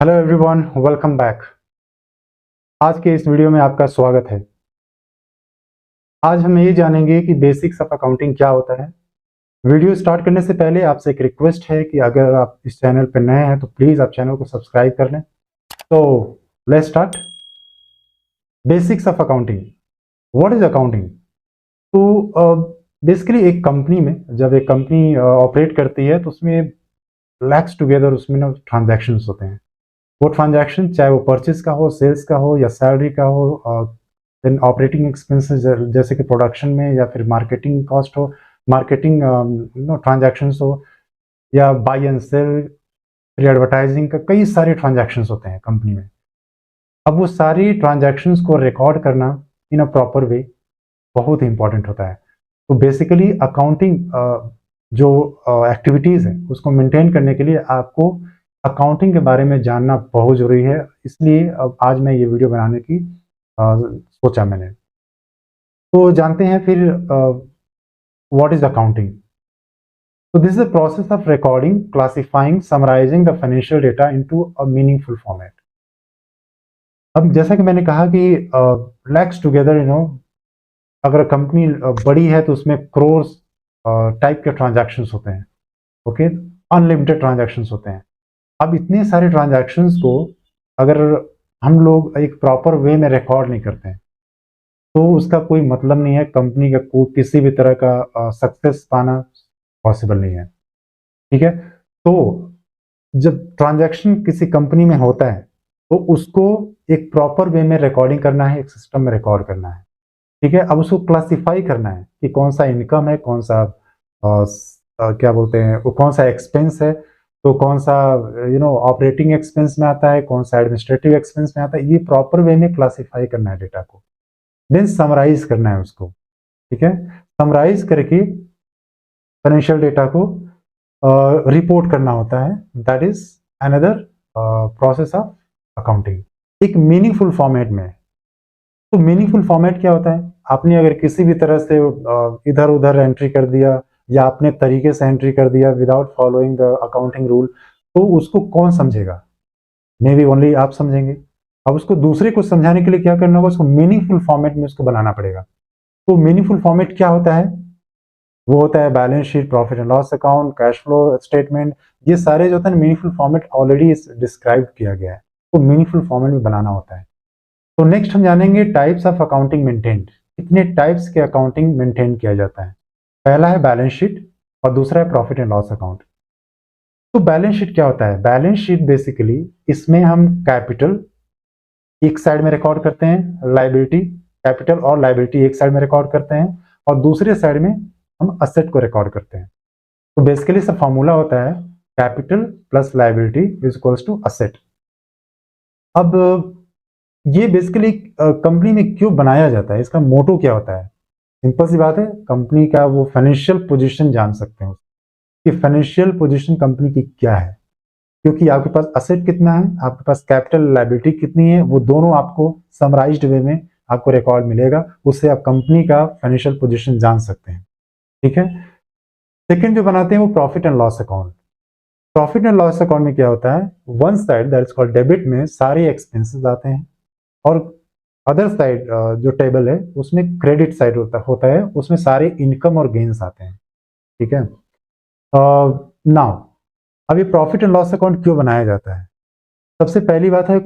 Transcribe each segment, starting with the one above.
Hello everyone, welcome back. आज के इस वीडियो में आपका स्वागत है। आज हम ये जानेंगे कि बेसिक्स ऑफ अकाउंटिंग क्या होता है। वीडियो स्टार्ट करने से पहले आपसे एक रिक्वेस्ट है कि अगर आप इस चैनल पर नए हैं तो प्लीज़ आप चैनल को सब्सक्राइब कर लें। तो let's start. Basics of accounting. What is accounting? तो बेसिकली एक कंपनी में जब एक कंपनी ऑपरेट करती है तो उसमें लैक्स टुगेदर उसमें ना ट्रांजैक्शंस होते हैं। वो ट्रांजैक्शन चाहे वो परचेज का हो, सेल्स का हो या सैलरी का हो, देन ऑपरेटिंग एक्सपेंसेस जैसे कि प्रोडक्शन में या फिर मार्केटिंग कॉस्ट हो, मार्केटिंग ट्रांजैक्शंस हो या बाय एंड सेल, फिर एडवर्टाइजिंग का कई सारे ट्रांजैक्शंस होते हैं कंपनी में। अब वो सारी ट्रांजैक्शंस को रिकॉर्ड करना इन अ प्रॉपर वे बहुत ही इंपॉर्टेंट होता है। तो बेसिकली अकाउंटिंग जो एक्टिविटीज़ है उसको मेंटेन करने के लिए आपको अकाउंटिंग के बारे में जानना बहुत ज़रूरी है। इसलिए अब आज मैं ये वीडियो बनाने की सोचा मैंने। तो जानते हैं फिर व्हाट इज़ अकाउंटिंग। तो this is the process of recording, classifying, summarising the financial data into a meaningful format. अब जैसा कि मैंने कहा कि लैक्स टुगेदर अगर कंपनी बड़ी है तो उसमें क्रोर्स टाइप के ट्रांजैक्शंस होते हैं। ओके, अनलिमिटेड ट्रांजैक्शंस होते हैं। अब इतने सारे ट्रांजैक्शंस को अगर हम लोग एक प्रॉपर वे में रिकॉर्ड नहीं करते हैं तो उसका कोई मतलब नहीं है। कंपनी का किसी भी तरह का सक्सेस पाना पॉसिबल नहीं है। ठीक है। तो जब ट्रांजैक्शन किसी कंपनी में होता है तो उसको एक प्रॉपर वे में रिकॉर्डिंग करना है, एक सिस्टम में रिकॉर्ड करना है। ठीक है। अब उसको क्लासिफाई करना है कि कौन सा इनकम है, कौन सा क्या बोलते हैं वो, कौन सा एक्सपेंस है, तो कौन सा ऑपरेटिंग एक्सपेंस में आता है, कौन सा एडमिनिस्ट्रेटिव एक्सपेंस में आता है। ये प्रॉपर वे में क्लासिफाई करना है डेटा को, देन समराइज करना है उसको। ठीक है। समराइज करके फाइनेंशियल डेटा को रिपोर्ट करना होता है। That is another process of accounting, एक मीनिंगफुल फॉर्मेट में। तो मीनिंगफुल फॉर्मेट क्या होता है? आपने अगर किसी भी तरह से इधर उधर एंट्री कर दिया या अपने तरीके से एंट्री कर दिया without following the accounting rule, तो उसको कौन समझेगा? मे बी ओनली आप समझेंगे। अब उसको दूसरे को समझाने के लिए क्या करना होगा? उसको मीनिंगफुल फॉर्मेट में उसको बनाना पड़ेगा। तो मीनिंगफुल फॉर्मेट क्या होता है? वो होता है balance sheet, profit and loss account, cash flow statement. ये सारे जो होता है मीनिंगफुल फॉर्मेट ऑलरेडी डिस्क्राइब किया गया है, तो मीनिंगफुल फॉर्मेट में बनाना होता है। तो नेक्स्ट हम जानेंगे टाइप्स ऑफ अकाउंटिंग मेंटेन्ड। कितने टाइप्स के अकाउंटिंग मेंटेन किया जाता है। पहला है बैलेंस शीट और दूसरा है प्रॉफिट एंड लॉस अकाउंट। तो बैलेंस शीट क्या होता है? बैलेंस शीट बेसिकली इसमें हम कैपिटल एक साइड में रिकॉर्ड करते हैं, लायबिलिटी, कैपिटल और लायबिलिटी एक साइड में रिकॉर्ड करते हैं और दूसरे साइड में हम असेट को रिकॉर्ड करते हैं। तो बेसिकली इसका फॉर्मूला होता है capital plus liability is equals to asset. अब ये बेसिकली कंपनी में क्यों बनाया जाता है, इसका मोटो क्या होता है? सिंपल सी बात है, कंपनी का वो फाइनेंशियल पोजीशन जान सकते हैं कि फाइनेंशियल पोजीशन कंपनी की क्या है। क्योंकि आपके पास असेट कितना है, आपके पास कैपिटल लायबिलिटी कितनी है, वो दोनों आपको समराइज्ड वे में आपको रिकॉर्ड मिलेगा। उससे आप कंपनी का फाइनेंशियल पोजीशन जान सकते हैं। ठीक है। सेकंड जो बनाते हैं वो profit and loss account. Profit and loss account में क्या होता है? One side that is called debit में सारे एक्सपेंसेस आते हैं और अदर साइड जो टेबल है उसमें क्रेडिट साइड होता है, उसमें सारे इनकम और गेन्स आते हैं। ठीक है। नाउ अब ये प्रॉफिट एंड लॉस अकाउंट क्यों बनाया जाता है? सबसे पहली बात है,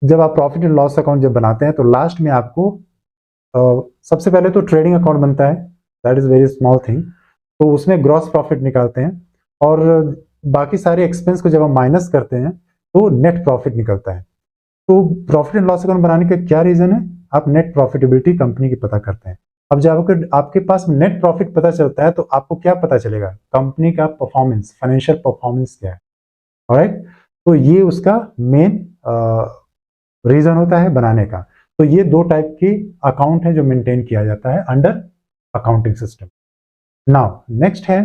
जब आप प्रॉफिट एंड लॉस अकाउंट जब बनाते हैं तो लास्ट में आपको सबसे पहले तो ट्रेडिंग अकाउंट बनता है। That is very small thing. तो उसमें ग्रॉस प्रॉफिट निकालते हैं और बाकी सारे एक्सपेंस को जब हम माइनस करते हैं तो नेट प्रॉफिट निकलता है। तो प्रॉफिट एंड लॉस अकाउंट बनाने का क्या रीजन है? आप नेट प्रॉफिटेबिलिटी कंपनी की पता करते हैं। अब जब आपके पास नेट प्रॉफिट पता चलता है तो आपको क्या पता चलेगा? कंपनी का परफॉर्मेंस, फाइनेंशियल परफॉर्मेंस क्या है। ऑलराइट। तो ये उसका मेन रीजन होता है बनाने का। तो ये दो टाइप की अकाउंट है जो मेंटेन किया जाता है under accounting system. Now next है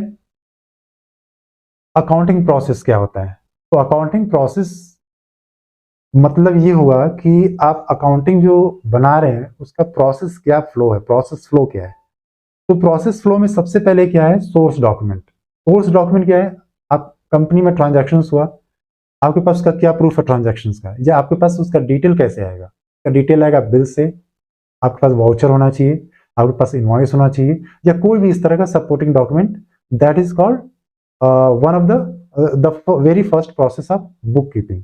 अकाउंटिंग प्रोसेस क्या होता है। तो अकाउंटिंग प्रोसेस मतलब ये हुआ कि आप अकाउंटिंग जो बना रहे हैं उसका प्रोसेस क्या फ्लो है, प्रोसेस फ्लो क्या है। तो प्रोसेस फ्लो में सबसे पहले क्या है? Source document. सोर्स डॉक्यूमेंट क्या है? आप कंपनी में ट्रांजैक्शंस हुआ, आपके पास उसका क्या प्रूफ है ट्रांजैक्शंस का, या आपके पास उसका डिटेल कैसे आएगा? उसका डिटेल आएगा बिल से, आपके पास वाउचर होना चाहिए, आपके पास इनवॉइस होना चाहिए, या कोई भी इस तरह का supporting document. That is called one of the very first process of bookkeeping.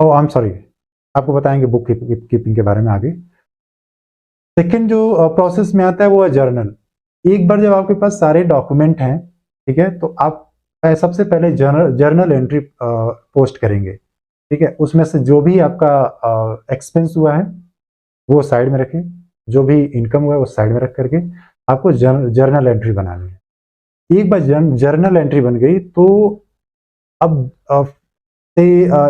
Oh I am sorry, आपको बताएंगे बुक कीपिंग के बारे में आगे। सेकेंड जो प्रोसेस में आता है वो है जर्नल। एक बार जब आपके पास सारे डॉक्यूमेंट हैं, ठीक है, तो आप सबसे पहले जर्नल एंट्री पोस्ट करेंगे, ठीक है। उसमें से जो भी आपका एक्सपेंस हुआ है वो साइड में रखें, जो भी इनकम हुआ है वो साइड में रख करके आपको जर्नल एंट्री बनानी है। एक बार जर्नल एंट्री बन गई तो अब से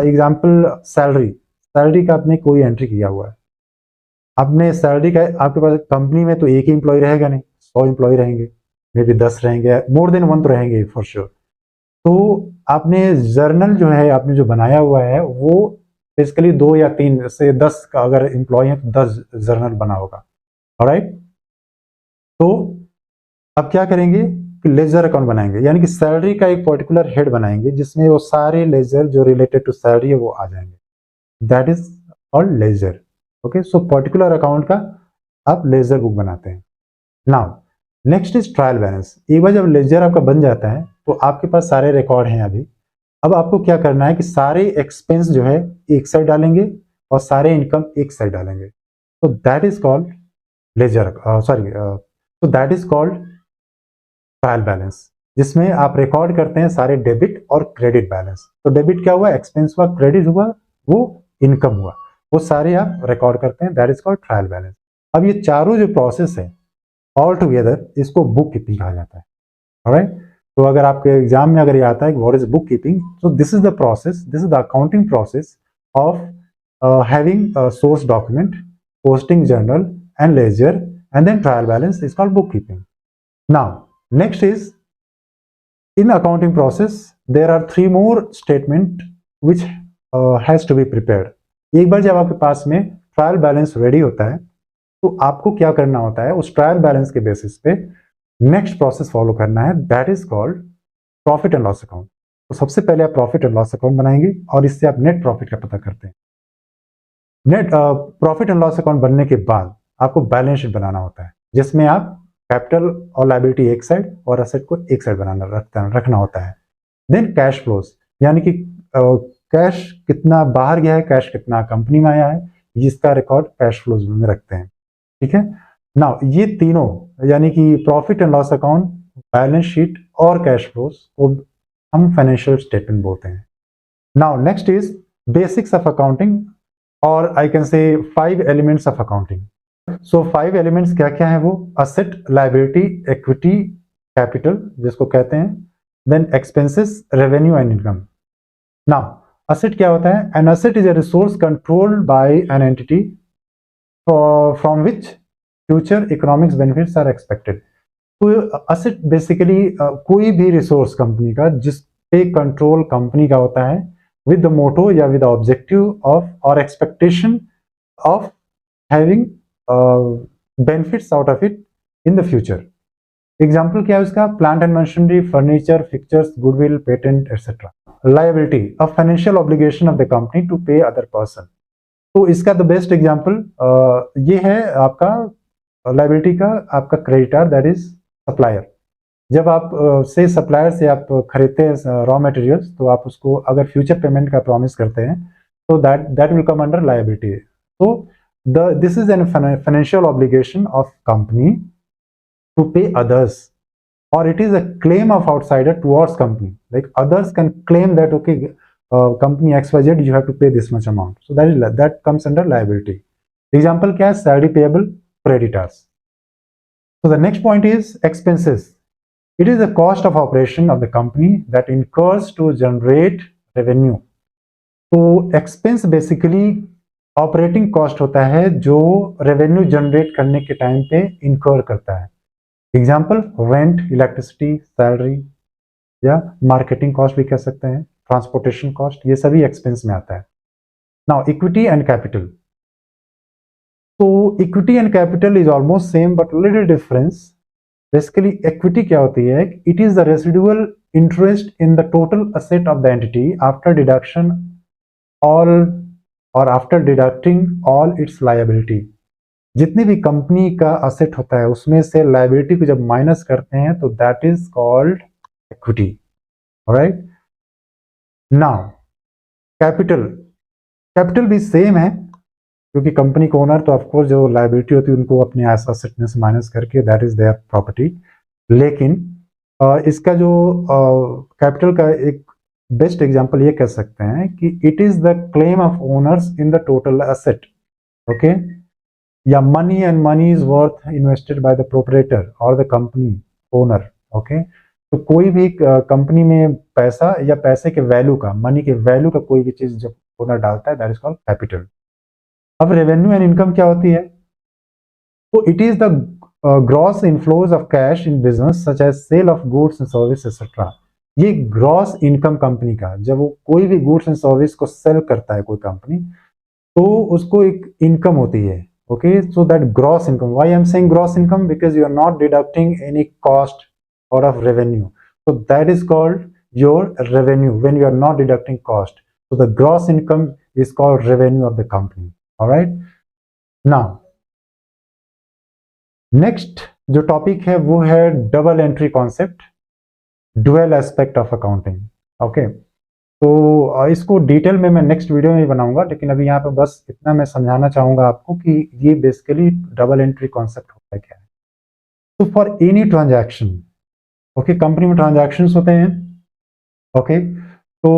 एग्जांपल सैलरी, सैलरी का आपने कोई एंट्री किया हुआ है, आपने सैलरी का, आपके पास कंपनी में तो एक ही एम्प्लॉय रहेगा नहीं, 100 एम्प्लॉय रहेंगे, मे बी 10 रहेंगे, मोर देन 1 तो रहेंगे फॉर श्योर। तो आपने जर्नल जो है आपने जो बनाया हुआ है वो बेसिकली 2 या 3 से 10 का अगर एम्प्लॉय है तो 10 जर्नल बना होगा। ऑलराइट, तो अब क्या करेंगे कि लेजर अकाउंट बनाएंगे, यानी कि सैलरी का एक पर्टिकुलर हेड बनाएंगे जिसमें वो सारे लेजर जो रिलेटेड टू सैलरी है वो आ जाएंगे। That is called laser. Okay, so particular account का आप लेजर बुक बनाते हैं। Now next is trial balance. एक बार जब लेजर आपका बन जाता है तो आपके पास सारे रिकॉर्ड हैं अभी। अब आपको क्या करना है कि सारे एक्सपेंस जो है एक साइड डालेंगे और सारे इनकम एक साइड डालेंगे। तो that is called ledger, sorry, तो that is called trial balance, जिसमें आप रिकॉर्ड करते हैं सारे डेबिट और क्रेडिट बैलेंस। तो डेबिट क्या हुआ, एक्सपेंस हुआ, क्रेडिट हुआ, वो इनकम हुआ, वो सारे आप रिकॉर्ड करते हैं। That is called trial balance. अब ये चारों जो प्रोसेस है ऑल टुगेदर इसको बुक कीपिंग कहा जाता है। ऑलराइट, तो अगर आपके एग्जाम में अगर ये आता है कि व्हाट इज बुक कीपिंग, तो this is the process, this is the accounting process of having source document, posting journal and ledger, and then trial balance is called bookkeeping. Now next is, in accounting process there are 3 more statement which has to be prepared. एक बार जब आपके पास में trial balance ready होता है तो आपको क्या करना होता है, उस ट्रायल बैलेंस के बेसिस पे नेक्स्ट प्रोसेस फॉलो करना है। That is called profit and loss account. तो सबसे पहले आप प्रॉफिट एंड लॉस अकाउंट बनाएंगे और इससे आप नेट प्रॉफिट का पता करते हैं। Net profit and loss account बनने के बाद आपको बैलेंस शीट बनाना होता है, जिसमें आप कैपिटल और लायबिलिटी एक साइड और एसेट को एक साइड रखना होता है। देन कैश फ्लोज, यानी कि कैश कितना बाहर गया है, कैश कितना कंपनी में आया है, इसका रिकॉर्ड कैश फ्लोज में रखते हैं। ठीक है, नाउ ये तीनों यानी कि profit and loss account, balance sheet और कैश फ्लोज को हम फाइनेंशियल स्टेटमेंट बोलते हैं। Now next is basics of accounting, और I can say 5 elements of accounting. So 5 elements क्या क्या है वो, असेट, लायबिलिटी, इक्विटी, कैपिटल जिसको कहते हैं, then expenses, revenue and income. Now asset क्या होता है, an asset is a resource controlled by an entity from which future economics benefits are expected. तो असेट बेसिकली कोई भी रिसोर्स कंपनी का जिस पे कंट्रोल कंपनी का होता है with the motto या with the objective of or expectation of having benefits out of it in the future. Example क्या है उसका, plant and machinery, furniture, fixtures, goodwill, patent etcetera. Liability, a financial obligation of the company to pay other person. तो इसका the best example ये है आपका liability का, आपका क्रेडिटर दैट इज सप्लायर। जब आप से सप्लायर से आप खरीदते हैं रॉ मटेरियल्स, तो आप उसको अगर फ्यूचर पेमेंट का प्रॉमिस करते हैं तो that will come under liability. तो this is an financial obligation of company to pay others, और it is a claim of outsider towards company, like others can claim that okay company XYZ you have to pay this much amount, so that comes under liability. Example क्या है, salary payable, creditors. So the next point is expenses. It is the cost of operation of the company that incurs to generate revenue. तो expense basically operating cost होता है जो revenue generate करने के time पे incur करता है। Example rent, electricity, salary, या marketing cost भी कह सकते हैं, transportation cost, ये सभी expense में आता है। Now equity and capital. So equity and capital is almost same but little difference. Basically equity क्या होती है, it is the residual interest in the total asset of the entity after deduction all और after deducting all its liability. जितनी भी company का asset होता है उसमें से लायबिलिटी को जब माइनस करते हैं तो that is called equity. Alright, now capital, capital भी सेम है क्योंकि कंपनी का ओनर तो ऑफकोर्स जो लायबिलिटी होती है उनको अपने एसेट में से माइनस करके दैट इज देयर प्रॉपर्टी। लेकिन इसका जो कैपिटल का एक बेस्ट एग्जांपल ये कह सकते हैं कि it is the claim of owners in the total asset, okay, या money and money is worth invested by the proprietor और द कंपनी ओनर, ओके। तो कोई भी कंपनी में पैसा या पैसे के वैल्यू का, मनी के वैल्यू का कोई भी चीज जब ओनर डालता है दैट इज कॉल्ड कैपिटल। अब रेवेन्यू एंड इनकम क्या होती है, तो it is the gross inflows of cash in business such as sale of goods and service etcetera. ये ग्रॉस इनकम कंपनी का, जब वो कोई भी गुड्स एंड सर्विस को सेल करता है कोई कंपनी, तो उसको एक इनकम होती है, okay. So that gross income, why I am saying gross income, because you are not deducting any cost out of revenue, so that is called your revenue when you are not deducting cost. So the gross income is called revenue of the company. All right, now next जो topic है वो है double entry concept, dual aspect of accounting, okay. तो इसको detail में मैं next video में बनाऊंगा, लेकिन अभी यहाँ पे बस इतना मैं समझाना चाहूंगा आपको कि ये बेसिकली डबल एंट्री कॉन्सेप्ट होता है क्या है। तो for any transaction, okay, company में ट्रांजैक्शंस होते हैं, ओके। तो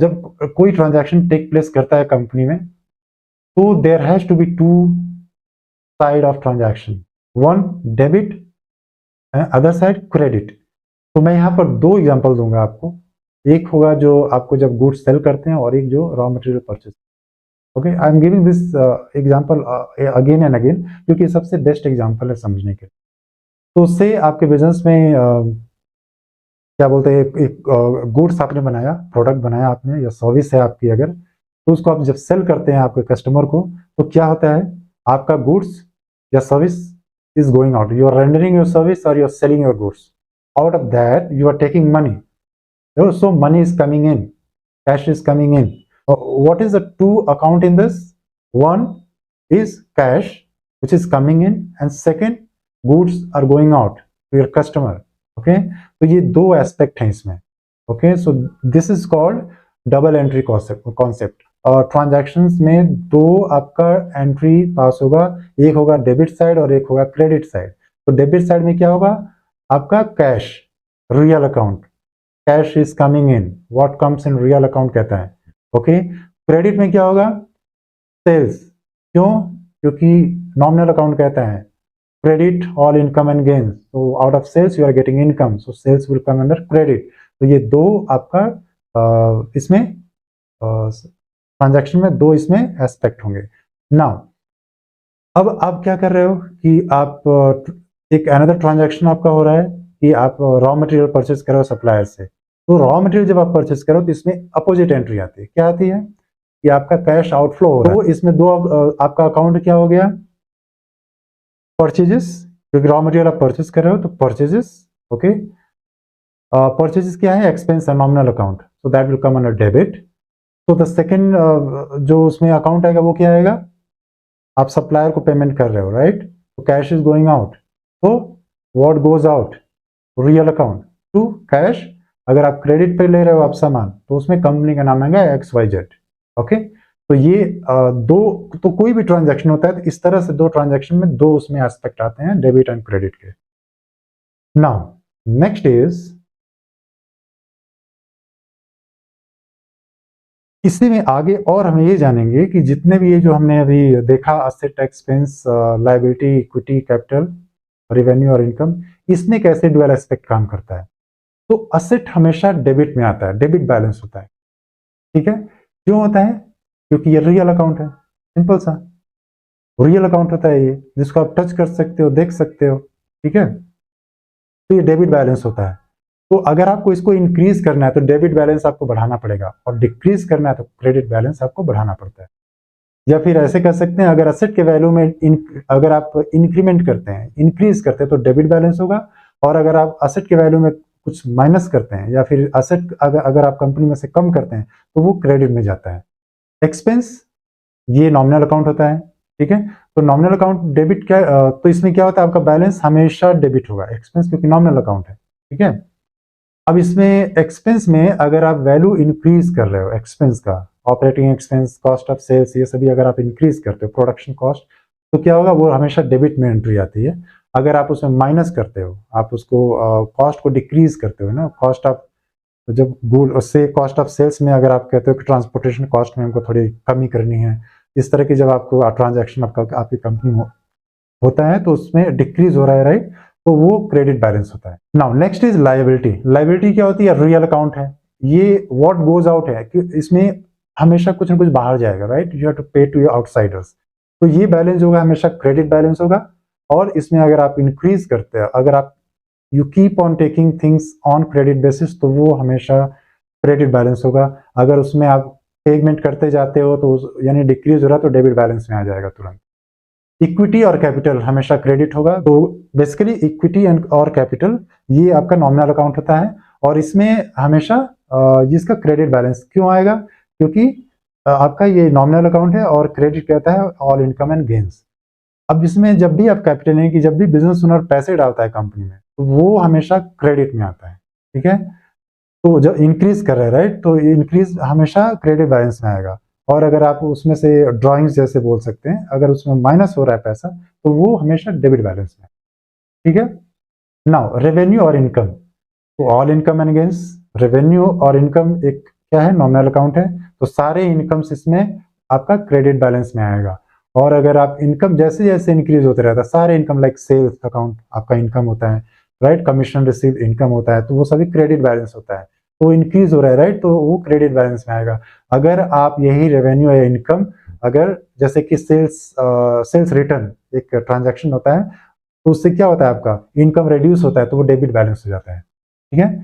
जब कोई ट्रांजैक्शन टेक प्लेस करता है कंपनी में, तो there has to be two side of transaction, one debit and other side credit. तो मैं यहाँ पर दो एग्जांपल दूंगा आपको, एक होगा जो आपको जब गुड्स सेल करते हैं और एक जो raw material purchase, okay. I am giving this example again and again क्योंकि सबसे बेस्ट एग्जांपल है समझने के लिए। तो उससे आपके बिजनेस में क्या बोलते हैं, एक गुड्स आपने बनाया, प्रोडक्ट बनाया आपने, या सर्विस है आपकी अगर, तो उसको आप जब सेल करते हैं आपके कस्टमर को, तो क्या होता है, आपका गुड्स या service is going out, you are rendering your service और you are selling your goods, out of that you are taking money, so money is coming in, cash is coming in. What is the two account in this, one is cash which is coming in and second goods are going out to your customer, okay. तो ये दो aspect हैं इसमें, okay. So this is called double entry concept. और transactions में दो आपका entry पास होगा, एक होगा डेबिट साइड और एक होगा क्रेडिट साइड। तो डेबिट साइड में क्या होगा, आपका cash, real account, cash is coming in, what comes in real account कहता है, ओके। क्रेडिट में क्या होगा, सेल्स, क्यों, क्योंकि नॉमिनल अकाउंट कहता है credit all income and gains, so out of sales you are getting income, so sales will come under credit। तो ये दो आपका इसमें ट्रांजैक्शन में दो इसमें एस्पेक्ट होंगे। नाउ अब आप क्या कर रहे हो कि आप एक अनदर ट्रांजैक्शन आपका हो रहा है कि आप रॉ मटेरियल परचेज कर रहे हो सप्लायर से। तो रॉ मटेरियल जब आप परचेज करो तो इसमें अपोजिट एंट्री आती है, क्या आती है कि आपका कैश आउटफ्लो हो रहा है। तो इसमें दो आपका अकाउंट क्या हो गया, परचेजेस, क्योंकि रॉ मटेरियल आप परचेज कर रहे हो तो परचेजेस, ओके। परचेजेस क्या है, एक्सपेंस है, nominal account, so that will come under debit. तो द सेकंड जो उसमें अकाउंट आएगा वो क्या आएगा, आप सप्लायर को पेमेंट कर रहे हो, राइट। तो कैश इज गोइंग आउट, तो what goes out, real account to cash. अगर आप क्रेडिट पे ले रहे हो आप सामान, तो उसमें कंपनी का नाम आएगा XYZ, ओके। तो ये दो, तो कोई भी ट्रांजैक्शन होता है तो इस तरह से दो ट्रांजैक्शन में दो उसमें एस्पेक्ट आते हैं, डेबिट एंड क्रेडिट के। नाउ नेक्स्ट इज, इसी में आगे और हम ये जानेंगे कि जितने भी ये जो हमने अभी देखा, asset, expense, liability, equity, capital, revenue और इनकम, इसमें कैसे डुअल एस्पेक्ट काम करता है। तो असेट हमेशा डेबिट में आता है, डेबिट बैलेंस होता है, ठीक है। क्यों होता है, क्योंकि ये रियल अकाउंट है, सिंपल सा रियल अकाउंट होता है ये, जिसको आप टच कर सकते हो, देख सकते हो, ठीक है। तो ये डेबिट बैलेंस होता है। तो अगर आपको इसको इंक्रीज करना है तो डेबिट बैलेंस आपको बढ़ाना पड़ेगा, और डिक्रीज करना है तो क्रेडिट बैलेंस आपको बढ़ाना पड़ता है। या फिर ऐसे कर सकते हैं, अगर असेट के वैल्यू में अगर आप इंक्रीमेंट करते हैं, इंक्रीज करते हैं, तो डेबिट बैलेंस होगा, और अगर आप असेट के वैल्यू में कुछ माइनस करते हैं या फिर असेट अगर आप कंपनी में से कम करते हैं तो वो क्रेडिट में जाता है। एक्सपेंस ये नॉमिनल अकाउंट होता है, ठीक है। तो नॉमिनल अकाउंट डेबिट क्या, तो इसमें क्या होता है, आपका बैलेंस हमेशा डेबिट होगा, एक्सपेंस क्योंकि नॉमिनल अकाउंट है, ठीक है। अब इसमें एक्सपेंस में अगर आप वैल्यू इंक्रीज कर रहे हो एक्सपेंस का, operating expense, cost of sales, ये सभी अगर आप इंक्रीज करते हो, प्रोडक्शन कॉस्ट, तो क्या होगा, वो हमेशा डेबिट में एंट्री आती है। अगर आप उसमें माइनस करते हो, आप उसको कॉस्ट को डिक्रीज करते हो ना, कॉस्ट ऑफ जब गुड उससे कॉस्ट ऑफ सेल्स में अगर आप कहते हो कि ट्रांसपोर्टेशन कॉस्ट में हमको थोड़ी कमी करनी है, इस तरह की जब आपको ट्रांजैक्शन आपकी कंपनी होता है तो उसमें डिक्रीज हो रहा है, राइट, तो वो क्रेडिट बैलेंस होता है। Now next is liability. Liability क्या होती है, रियल अकाउंट है, ये व्हाट गोज आउट है कि इसमें हमेशा कुछ ना कुछ बाहर जाएगा, राइट, यू हैव टू पे टू योर आउटसाइडर्स, तो ये बैलेंस होगा हमेशा क्रेडिट बैलेंस होगा। और इसमें अगर आप इंक्रीज करते हो, अगर आप you keep on taking things on credit basis, तो वो हमेशा क्रेडिट बैलेंस होगा। अगर उसमें आप पेमेंट करते जाते हो तो यानी डिक्रीज हो रहा है तो डेबिट बैलेंस में आ जाएगा तुरंत। इक्विटी और कैपिटल हमेशा क्रेडिट होगा। तो बेसिकली इक्विटी एंड और कैपिटल ये आपका नॉमिनल अकाउंट होता है और इसमें हमेशा इसका क्रेडिट बैलेंस क्यों आएगा, क्योंकि आपका ये नॉमिनल अकाउंट है और क्रेडिट कहता है ऑल इनकम एंड गेन्स। अब इसमें जब भी आप कैपिटल यानी कि जब भी बिजनेस ओनर पैसे डालता है कंपनी में तो वो हमेशा क्रेडिट में आता है, ठीक है। तो जब इंक्रीज कर रहे हैं, राइट, तो इंक्रीज हमेशा क्रेडिट बैलेंस में आएगा। और अगर आप उसमें से ड्राइंग्स जैसे बोल सकते हैं, अगर उसमें माइनस हो रहा है पैसा तो वो हमेशा डेबिट बैलेंस में, ठीक है। नाउ रेवेन्यू और इनकम, तो all income and gains, revenue और इनकम एक क्या है, नॉमिनल अकाउंट है, तो सारे इनकम्स इसमें आपका क्रेडिट बैलेंस में आएगा। और अगर आप इनकम जैसे जैसे इंक्रीज होते रहता है, सारे इनकम लाइक सेल्स अकाउंट आपका इनकम होता है, राइट, कमीशन रिसीव इनकम होता है, तो वो सभी क्रेडिट बैलेंस होता है, तो इंक्रीज हो रहा है, राइट, तो वो क्रेडिट बैलेंस में आएगा। अगर आप यही रेवेन्यू या इनकम, अगर जैसे कि सेल्स रिटर्न एक ट्रांजैक्शन होता है तो उससे क्या होता है, आपका इनकम रिड्यूस होता है तो वो डेबिट बैलेंस हो जाता है, ठीक है।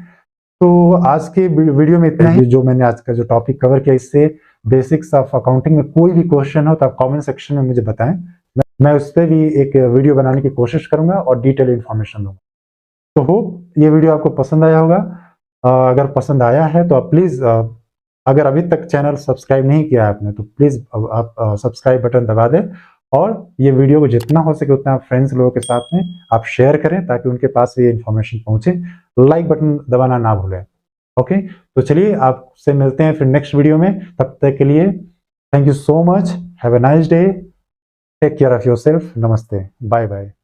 तो आज के वीडियो में इतना ही, जो मैंने आज का जो टॉपिक कवर किया, इससे बेसिक्स ऑफ अकाउंटिंग में कोई भी क्वेश्चन हो तो आप कमेंट सेक्शन में मुझे बताएं, मैं उस पर भी एक वीडियो बनाने की कोशिश करूंगा और डिटेल इन्फॉर्मेशन दूंगा। तो होप ये वीडियो आपको पसंद आया होगा। अगर पसंद आया है तो आप प्लीज़, अगर अभी तक चैनल सब्सक्राइब नहीं किया है आपने तो प्लीज़ आप सब्सक्राइब बटन दबा दें और ये वीडियो को जितना हो सके उतना फ्रेंड्स लोगों के साथ में आप शेयर करें ताकि उनके पास ये इन्फॉर्मेशन पहुंचे। लाइक बटन दबाना ना भूलें। ओके, तो चलिए आपसे मिलते हैं फिर नेक्स्ट वीडियो में। तब तक के लिए thank you so much, have a nice day, take care of yourself, नमस्ते, बाय बाय।